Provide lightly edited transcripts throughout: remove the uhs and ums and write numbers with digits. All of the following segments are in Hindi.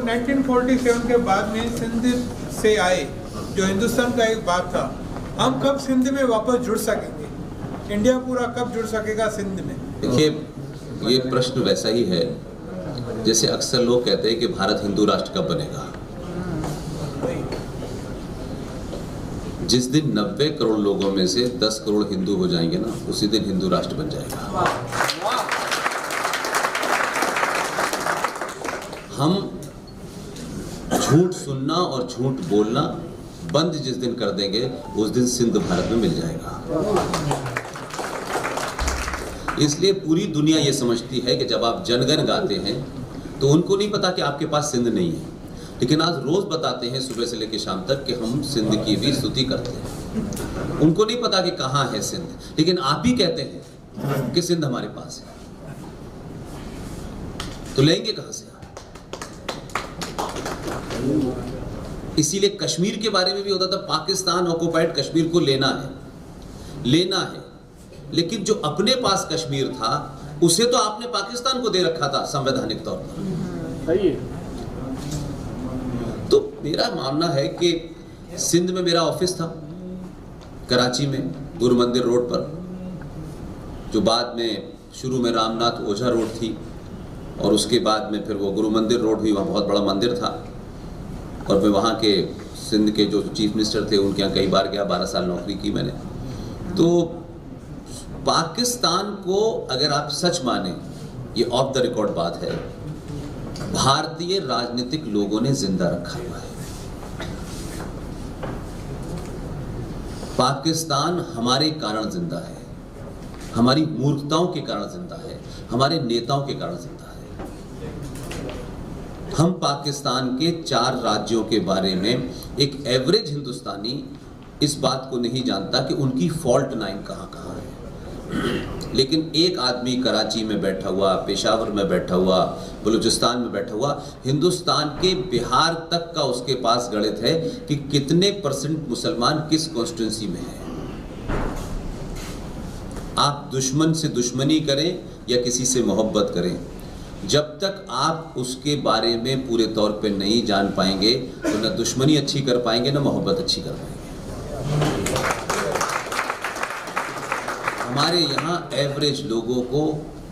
1947 के बाद में सिंध से आए, जो हिंदुस्तान का एक भाग था, हम कब सिंध में वापस जुड़ सकेंगे? इंडिया पूरा कब जुड़ सकेगा सिंध में? देखिए, ये प्रश्न वैसा ही है जैसे अक्सर लोग कहते हैं कि भारत हिंदू राष्ट्र कब बनेगा। जिस दिन 90 करोड़ लोगों में से 10 करोड़ हिंदू हो जाएंगे ना, उसी दिन हिंदू राष्ट्र बन जाएगा। हम झूठ सुनना और झूठ बोलना बंद जिस दिन कर देंगे, उस दिन सिंध भारत में मिल जाएगा। इसलिए पूरी दुनिया ये समझती है कि जब आप जनगण गाते हैं तो उनको नहीं पता कि आपके पास सिंध नहीं है, लेकिन आज रोज बताते हैं सुबह से लेकर शाम तक कि हम सिंध की भी स्तुति करते हैं। उनको नहीं पता कि कहाँ है सिंध, लेकिन आप ही कहते हैं कि सिंध हमारे पास है, तो लेंगे कहां से? इसीलिए कश्मीर के बारे में भी होता था, पाकिस्तान ऑक्युपाइड कश्मीर को लेना है, लेकिन जो अपने पास कश्मीर था उसे तो आपने पाकिस्तान को दे रखा था संवैधानिक तौर पर। सही है। तो मेरा मानना है कि सिंध में मेरा ऑफिस था, कराची में गुरु मंदिर रोड पर, जो बाद में शुरू में रामनाथ ओझा रोड थी और उसके बाद में फिर वो गुरु मंदिर रोड हुई। वहाँ बहुत बड़ा मंदिर था और मैं वहाँ के सिंध के जो चीफ मिनिस्टर थे उनके यहाँ कई बार गया, 12 साल नौकरी की मैंने। तो पाकिस्तान को अगर आप सच माने, ये ऑफ द रिकॉर्ड बात है, भारतीय राजनीतिक लोगों ने जिंदा रखा हुआ है। पाकिस्तान हमारे कारण जिंदा है, हमारी मूर्खताओं के कारण जिंदा है, हमारे नेताओं के कारण जिंदा है। हम पाकिस्तान के 4 राज्यों के बारे में एक एवरेज हिंदुस्तानी इस बात को नहीं जानता कि उनकी फॉल्ट लाइन कहाँ कहाँ है, लेकिन एक आदमी कराची में बैठा हुआ, पेशावर में बैठा हुआ, बलूचिस्तान में बैठा हुआ, हिंदुस्तान के बिहार तक का उसके पास गणित है कि कितने % मुसलमान किस कॉन्स्टिट्यूंसी में है। आप दुश्मन से दुश्मनी करें या किसी से मोहब्बत करें, जब तक आप उसके बारे में पूरे तौर पे नहीं जान पाएंगे तो न दुश्मनी अच्छी कर पाएंगे न मोहब्बत अच्छी कर पाएंगे। हमारे यहाँ एवरेज लोगों को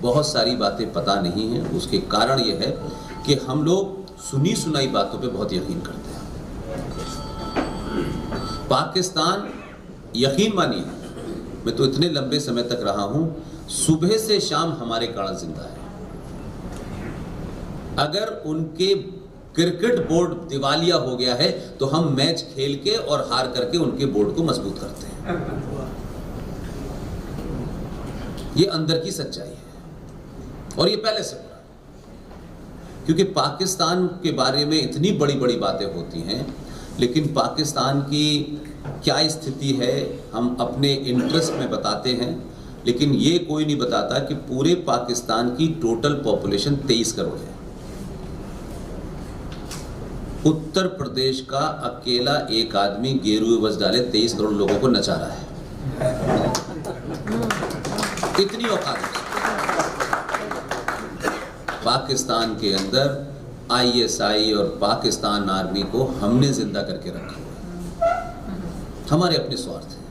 बहुत सारी बातें पता नहीं हैं। उसके कारण यह है कि हम लोग सुनी सुनाई बातों पे बहुत यकीन करते हैं। पाकिस्तान, यकीन मानिए, मैं तो इतने लंबे समय तक रहा हूँ, सुबह से शाम हमारे कारण जिंदा है। अगर उनके क्रिकेट बोर्ड दिवालिया हो गया है तो हम मैच खेल के और हार करके उनके बोर्ड को मजबूत करते हैं। ये अंदर की सच्चाई है और ये पहले से बुरा है, क्योंकि पाकिस्तान के बारे में इतनी बड़ी बड़ी बातें होती हैं, लेकिन पाकिस्तान की क्या स्थिति है हम अपने इंटरेस्ट में बताते हैं, लेकिन ये कोई नहीं बताता कि पूरे पाकिस्तान की टोटल पॉपुलेशन 23 करोड़ है। उत्तर प्रदेश का अकेला एक आदमी गेरुए वज डाले 23 करोड़ लोगों को नचा रहा है। इतनी औकात है। पाकिस्तान के अंदर ISI और पाकिस्तान आर्मी को हमने जिंदा करके रखा हुआ है, हमारे अपने स्वार्थ हैं।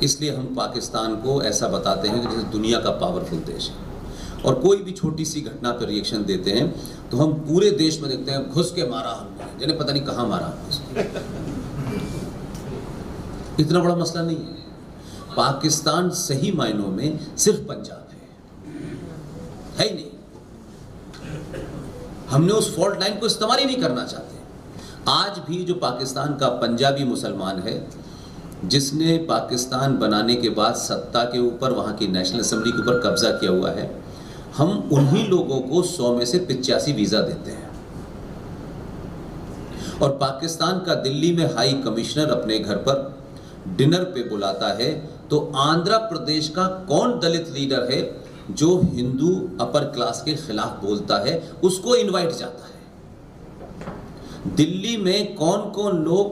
इसलिए हम पाकिस्तान को ऐसा बताते हैं कि जैसे दुनिया का पावरफुल देश है, और कोई भी छोटी सी घटना पर रिएक्शन देते हैं तो हम पूरे देश में देखते हैं घुस के मारा हमने, जिन्हें पता नहीं कहाँ मारा हमने। इतना बड़ा मसला नहीं है। पाकिस्तान सही मायनों में सिर्फ पंजाब है ही नहीं। हमने उस फॉल्ट लाइन को इस्तेमाल ही नहीं करना चाहते। आज भी जो पाकिस्तान का पंजाबी मुसलमान है, जिसने पाकिस्तान बनाने के बाद सत्ता के ऊपर, वहाँ की नेशनल असेंबली के ऊपर कब्जा किया हुआ है, हम उन्हीं लोगों को 100 में से 85 वीज़ा देते हैं। और पाकिस्तान का दिल्ली में हाई कमिश्नर अपने घर पर डिनर पे बुलाता है तो आंध्र प्रदेश का कौन दलित लीडर है जो हिंदू अपर क्लास के खिलाफ बोलता है, उसको इनवाइट जाता है। दिल्ली में कौन कौन लोग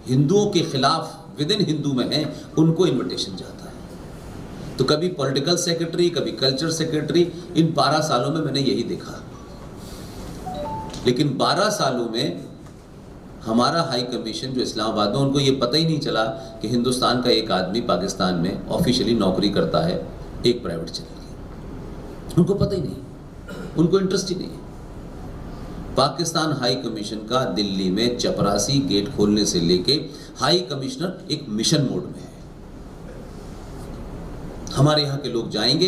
हिंदुओं के खिलाफ विद इन हिंदू में हैं, उनको इनविटेशन जाता है। तो कभी पॉलिटिकल सेक्रेटरी, कभी कल्चर सेक्रेटरी, इन 12 सालों में मैंने यही देखा। लेकिन 12 सालों में हमारा हाई कमीशन जो इस्लामाबाद में, उनको ये पता ही नहीं चला कि हिंदुस्तान का एक आदमी पाकिस्तान में ऑफिशियली नौकरी करता है एक प्राइवेट चैनल की। उनको पता ही नहीं, उनको इंटरेस्ट ही नहीं है। पाकिस्तान हाई कमीशन का दिल्ली में चपरासी गेट खोलने से लेके हाई कमिश्नर एक मिशन मोड में है। हमारे यहाँ के लोग जाएंगे,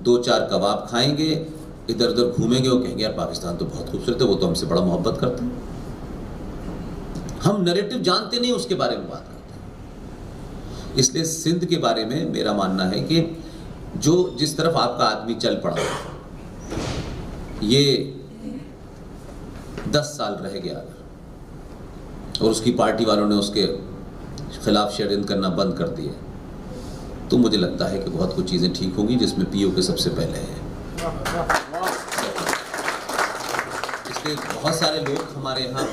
2-4 कबाब खाएंगे, इधर उधर घूमेंगे और कहेंगे यार पाकिस्तान तो बहुत खूबसूरत है, वो तो हमसे बड़ा मोहब्बत करते हैं। हम नैरेटिव जानते नहीं, उसके बारे में बात करते हैं। इसलिए सिंध के बारे में मेरा मानना है कि जो जिस तरफ आपका आदमी चल पड़ा, ये 10 साल रह गया और उसकी पार्टी वालों ने उसके खिलाफ षड्यंत्र करना बंद कर दिए, तो मुझे लगता है कि बहुत कुछ चीज़ें ठीक होंगी, जिसमें पीओके सबसे पहले है। इसलिए बहुत सारे लोग हमारे यहाँ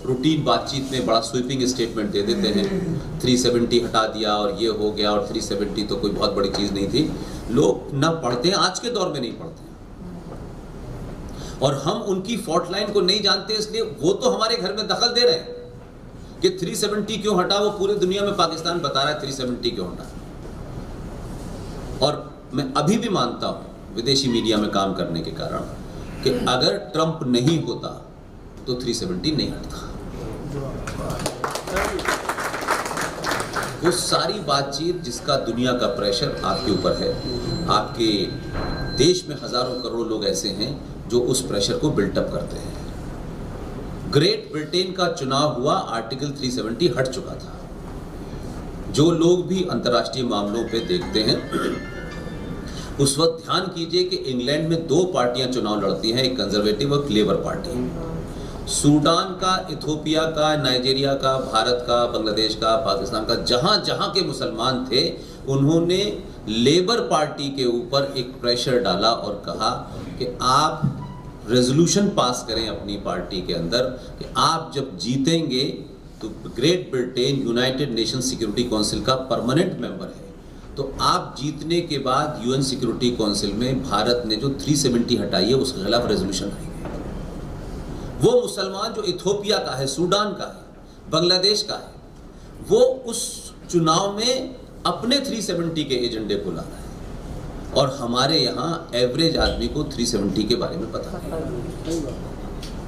रूटीन बातचीत में बड़ा स्वीपिंग स्टेटमेंट दे देते हैं, 370 हटा दिया और ये हो गया, और 370 तो कोई बहुत बड़ी चीज़ नहीं थी। लोग ना पढ़ते हैं, आज के दौर में नहीं पढ़ते हैं, और हम उनकी फॉल्ट लाइन को नहीं जानते, इसलिए वो तो हमारे घर में दखल दे रहे हैं कि 370 क्यों हटा। वो पूरी दुनिया में पाकिस्तान बता रहा है 370 क्यों हटा। और मैं अभी भी मानता हूं विदेशी मीडिया में काम करने के कारण कि अगर ट्रंप नहीं होता तो 370 नहीं हटता। वो सारी बातचीत जिसका दुनिया का प्रेशर आपके ऊपर है, आपके देश में हजारों करोड़ लोग ऐसे हैं जो उस प्रेशर को बिल्टअप करते हैं। ग्रेट ब्रिटेन का चुनाव हुआ, आर्टिकल 370 हट चुका था। जो लोग भी अंतर्राष्ट्रीय मामलों पे देखते हैं, उस वक्त ध्यान कीजिए कि इंग्लैंड में 2 पार्टियां चुनाव लड़ती हैं, एक कंजर्वेटिव और लेबर पार्टी। सूडान का, इथोपिया का, नाइजीरिया का, भारत का, बांग्लादेश का, पाकिस्तान का, जहां जहां के मुसलमान थे, उन्होंने लेबर पार्टी के ऊपर एक प्रेशर डाला और कहा कि आप रेजोल्यूशन पास करें अपनी पार्टी के अंदर कि आप जब जीतेंगे तो great Britain United nation security council का परमानेंट मेंबर है, तो आप जीतने के बाद यूएन सिक्योरिटी काउंसिल में भारत ने जो 370 हटाई है उसके खिलाफ रेजोल्यूशन आएंगे। वो मुसलमान जो इथोपिया का है, सूडान का है, बांग्लादेश का है, वो उस चुनाव में अपने 370 के एजेंडे को ला रहा है, और हमारे यहाँ एवरेज आदमी को 370 के बारे में पता नहीं।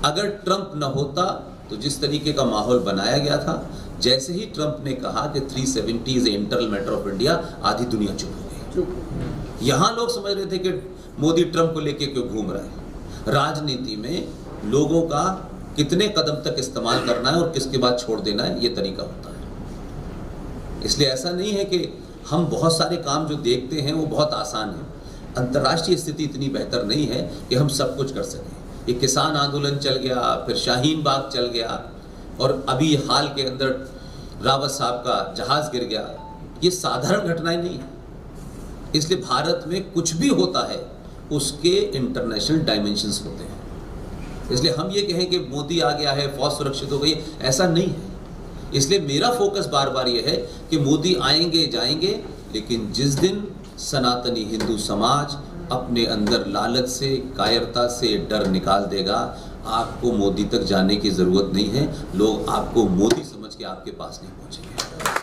अगर ट्रंप न होता तो जिस तरीके का माहौल बनाया गया था, जैसे ही ट्रंप ने कहा कि 370 is internal matter of India, आधी दुनिया चुप हो गई। यहाँ लोग समझ रहे थे कि मोदी ट्रंप को लेके क्यों घूम रहा है। राजनीति में लोगों का कितने कदम तक इस्तेमाल करना है और किसके बाद छोड़ देना है, ये तरीका होता है। इसलिए ऐसा नहीं है कि हम बहुत सारे काम जो देखते हैं वो बहुत आसान है। अंतर्राष्ट्रीय स्थिति इतनी बेहतर नहीं है कि हम सब कुछ कर सकें। ये किसान आंदोलन चल गया, फिर शाहीन बाग चल गया, और अभी हाल के अंदर रावत साहब का जहाज गिर गया। ये साधारण घटनाएं नहीं है। इसलिए भारत में कुछ भी होता है उसके इंटरनेशनल डायमेंशंस होते हैं। इसलिए हम ये कहें कि मोदी आ गया है, फौज सुरक्षित हो गई, ऐसा नहीं है। इसलिए मेरा फोकस बार बार ये है कि मोदी आएंगे जाएंगे, लेकिन जिस दिन सनातनी हिंदू समाज अपने अंदर लालच से, कायरता से डर निकाल देगा, आपको मोदी तक जाने की ज़रूरत नहीं है। लोग आपको मोदी समझ के आपके पास नहीं पहुँचेंगे।